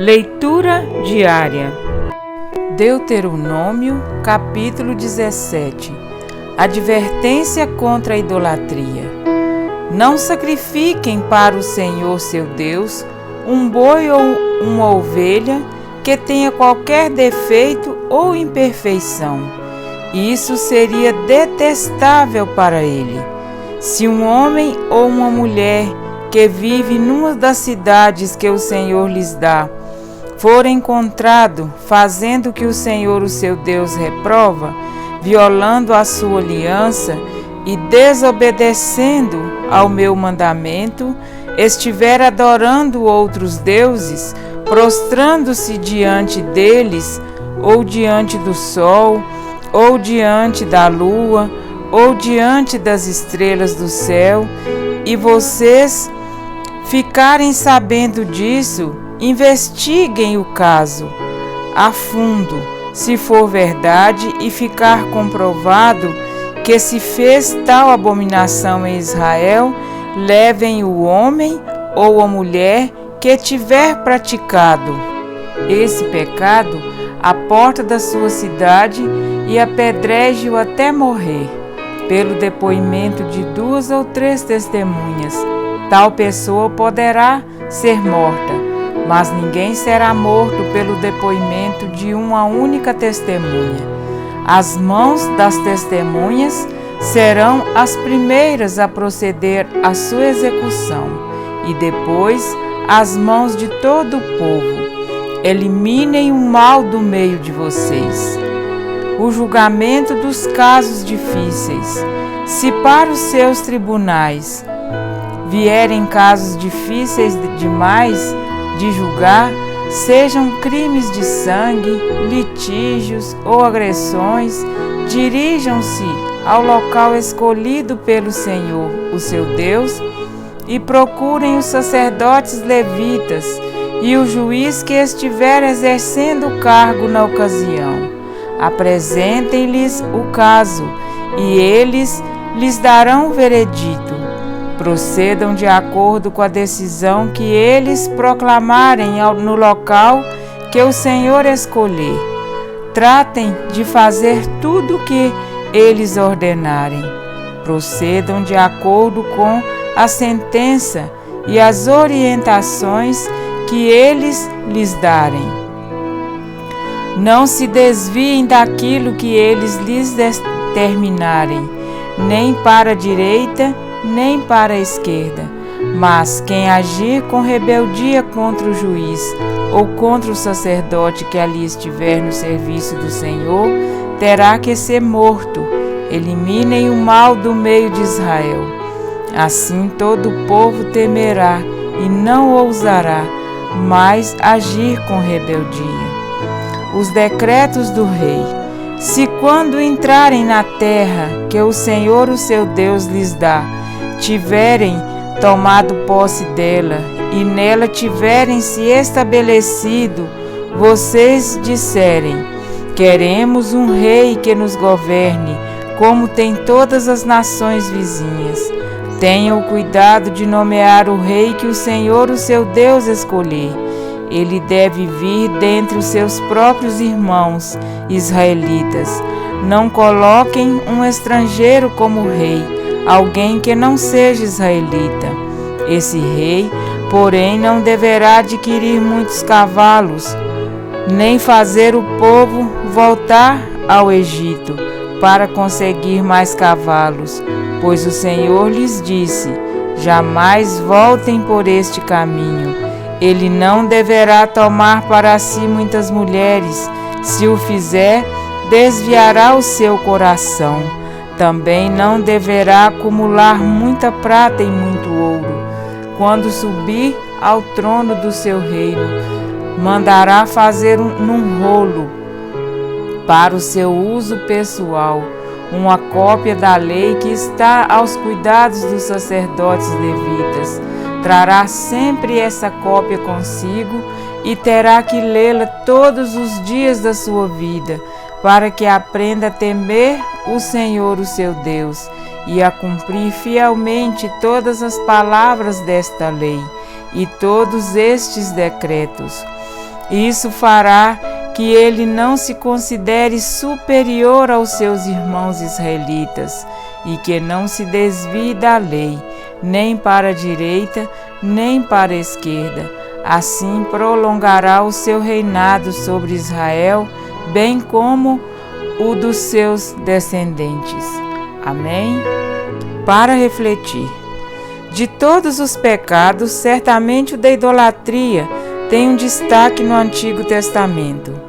Leitura diária. Deuteronômio, capítulo 17. Advertência contra a idolatria. Não sacrifiquem para o Senhor seu Deus um boi ou uma ovelha que tenha qualquer defeito ou imperfeição. Isso seria detestável para ele. Se um homem ou uma mulher que vive numa das cidades que o Senhor lhes dá for encontrado fazendo o que o Senhor, o seu Deus, reprova, violando a sua aliança e desobedecendo ao meu mandamento, estiver adorando outros deuses, prostrando-se diante deles, ou diante do sol, ou diante da lua, ou diante das estrelas do céu, e vocês ficarem sabendo disso, investiguem o caso a fundo, se for verdade, e ficar comprovado que se fez tal abominação em Israel, levem o homem ou a mulher que tiver praticado esse pecado à porta da sua cidade e apedreje-o até morrer, pelo depoimento de 2 ou 3 testemunhas. Tal pessoa poderá ser morta, mas ninguém será morto pelo depoimento de uma única testemunha. As mãos das testemunhas serão as primeiras a proceder à sua execução, e depois as mãos de todo o povo. Eliminem o mal do meio de vocês. O julgamento dos casos difíceis. Se para os seus tribunais vierem casos difíceis demais de julgar, sejam crimes de sangue, litígios ou agressões, dirijam-se ao local escolhido pelo Senhor, o seu Deus, e procurem os sacerdotes levitas e o juiz que estiver exercendo o cargo na ocasião. Apresentem-lhes o caso, e eles lhes darão o veredito. Procedam de acordo com a decisão que eles proclamarem no local que o Senhor escolher. Tratem de fazer tudo o que eles ordenarem. Procedam de acordo com a sentença e as orientações que eles lhes darem. Não se desviem daquilo que eles lhes determinarem, nem para a direita, nem para a esquerda. Mas quem agir com rebeldia contra o juiz ou contra o sacerdote que ali estiver no serviço do Senhor, terá que ser morto. Eliminem o mal do meio de Israel. Assim todo o povo temerá e não ousará mais agir com rebeldia. Os decretos do rei. Se quando entrarem na terra que o Senhor, o seu Deus, lhes dá, tiverem tomado posse dela e nela tiverem se estabelecido, vocês disserem: queremos um rei que nos governe, como tem todas as nações vizinhas. Tenham o cuidado de nomear o rei que o Senhor, o seu Deus, escolher. Ele deve vir dentre os seus próprios irmãos israelitas. Não coloquem um estrangeiro como rei, alguém que não seja israelita. Esse rei, porém, não deverá adquirir muitos cavalos, nem fazer o povo voltar ao Egito para conseguir mais cavalos, pois o Senhor lhes disse: jamais voltem por este caminho. Ele não deverá tomar para si muitas mulheres. Se o fizer, desviará o seu coração. Também não deverá acumular muita prata e muito ouro. Quando subir ao trono do seu reino, mandará fazer num rolo, para o seu uso pessoal, uma cópia da lei que está aos cuidados dos sacerdotes levitas. Trará sempre essa cópia consigo e terá que lê-la todos os dias da sua vida, para que aprenda a temer o Senhor, o seu Deus, e a cumprir fielmente todas as palavras desta lei e todos estes decretos. Isso fará que ele não se considere superior aos seus irmãos israelitas e que não se desvie da lei, nem para a direita, nem para a esquerda. Assim prolongará o seu reinado sobre Israel, bem como o dos seus descendentes. Amém? Para refletir. De todos os pecados, certamente o da idolatria tem um destaque no Antigo Testamento.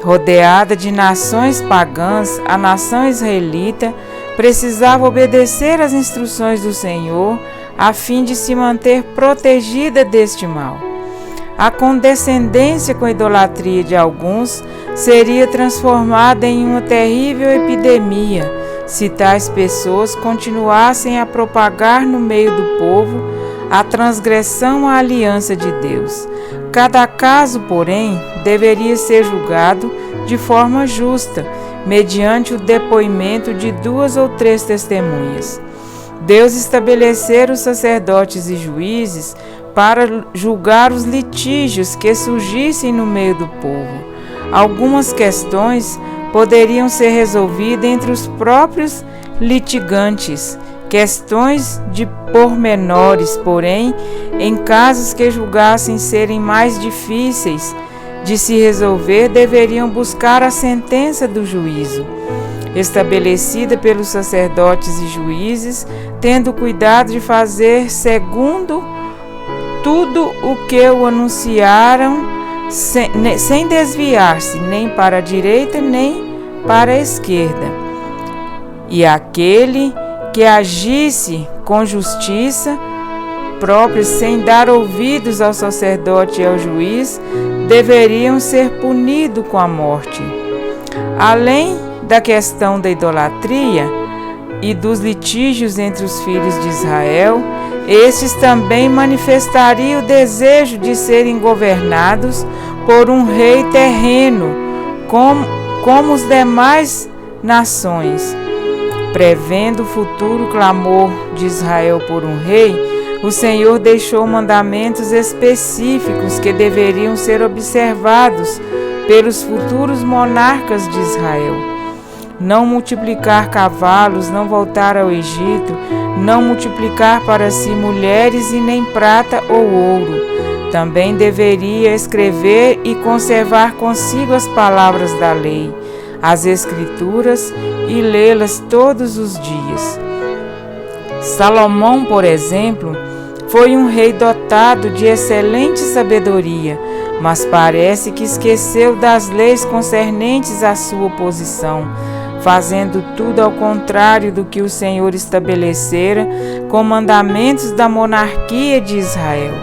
Rodeada de nações pagãs, a nação israelita precisava obedecer às instruções do Senhor a fim de se manter protegida deste mal. A condescendência com a idolatria de alguns seria transformada em uma terrível epidemia se tais pessoas continuassem a propagar no meio do povo a transgressão à aliança de Deus. Cada caso, porém, deveria ser julgado de forma justa, mediante o depoimento de 2 ou 3 testemunhas. Deus estabelecera os sacerdotes e juízes para julgar os litígios que surgissem no meio do povo. Algumas questões poderiam ser resolvidas entre os próprios litigantes, questões de pormenores, porém, em casos que julgassem serem mais difíceis de se resolver, deveriam buscar a sentença do juízo, estabelecida pelos sacerdotes e juízes, tendo cuidado de fazer segundo tudo o que o anunciaram, sem desviar-se nem para a direita nem para a esquerda. E aquele que agisse com justiça própria, sem dar ouvidos ao sacerdote e ao juiz, deveriam ser punidos com a morte. Além da questão da idolatria e dos litígios entre os filhos de Israel, estes também manifestariam o desejo de serem governados por um rei terreno, como os demais nações. Prevendo o futuro clamor de Israel por um rei, o Senhor deixou mandamentos específicos que deveriam ser observados pelos futuros monarcas de Israel. Não multiplicar cavalos, não voltar ao Egito, não multiplicar para si mulheres e nem prata ou ouro. Também deveria escrever e conservar consigo as palavras da lei, as Escrituras, e lê-las todos os dias. Salomão, por exemplo, foi um rei dotado de excelente sabedoria, mas parece que esqueceu das leis concernentes à sua posição, fazendo tudo ao contrário do que o Senhor estabelecera com mandamentos da monarquia de Israel.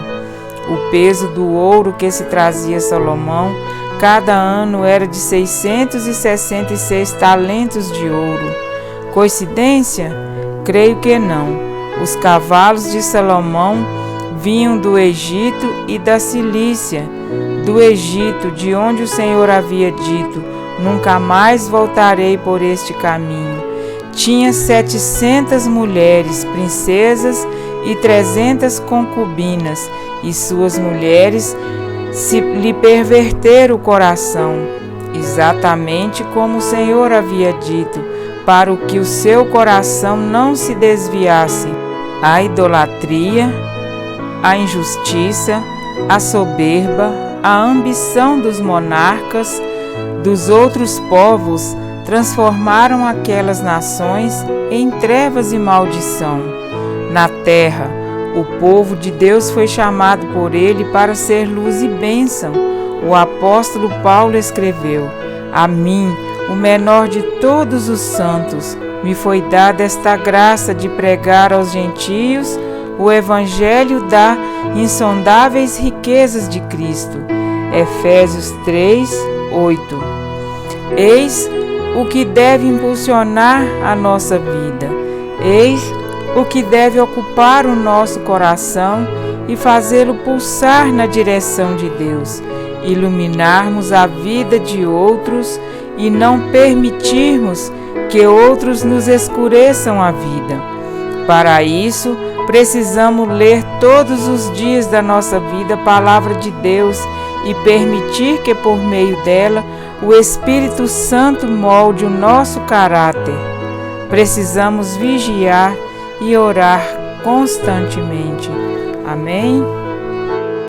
O peso do ouro que se trazia Salomão cada ano era de 666 talentos de ouro. Coincidência? Creio que não. Os cavalos de Salomão vinham do Egito e da Cilícia. Do Egito, de onde o Senhor havia dito: nunca mais voltarei por este caminho. Tinha 700 mulheres, princesas e 300 concubinas, e suas mulheres lhe perverteram o coração, exatamente como o Senhor havia dito, para o que o seu coração não se desviasse. A idolatria, a injustiça, a soberba, a ambição dos monarcas dos outros povos transformaram aquelas nações em trevas e maldição. Na terra, o povo de Deus foi chamado por ele para ser luz e bênção. O apóstolo Paulo escreveu: a mim, o menor de todos os santos, me foi dada esta graça de pregar aos gentios o evangelho das insondáveis riquezas de Cristo. Efésios 3:8. Eis o que deve impulsionar a nossa vida. Eis o que deve ocupar o nosso coração e fazê-lo pulsar na direção de Deus, iluminarmos a vida de outros e não permitirmos que outros nos escureçam a vida. Para isso, precisamos ler todos os dias da nossa vida a palavra de Deus e permitir que por meio dela o Espírito Santo molde o nosso caráter. Precisamos vigiar e orar constantemente. Amém?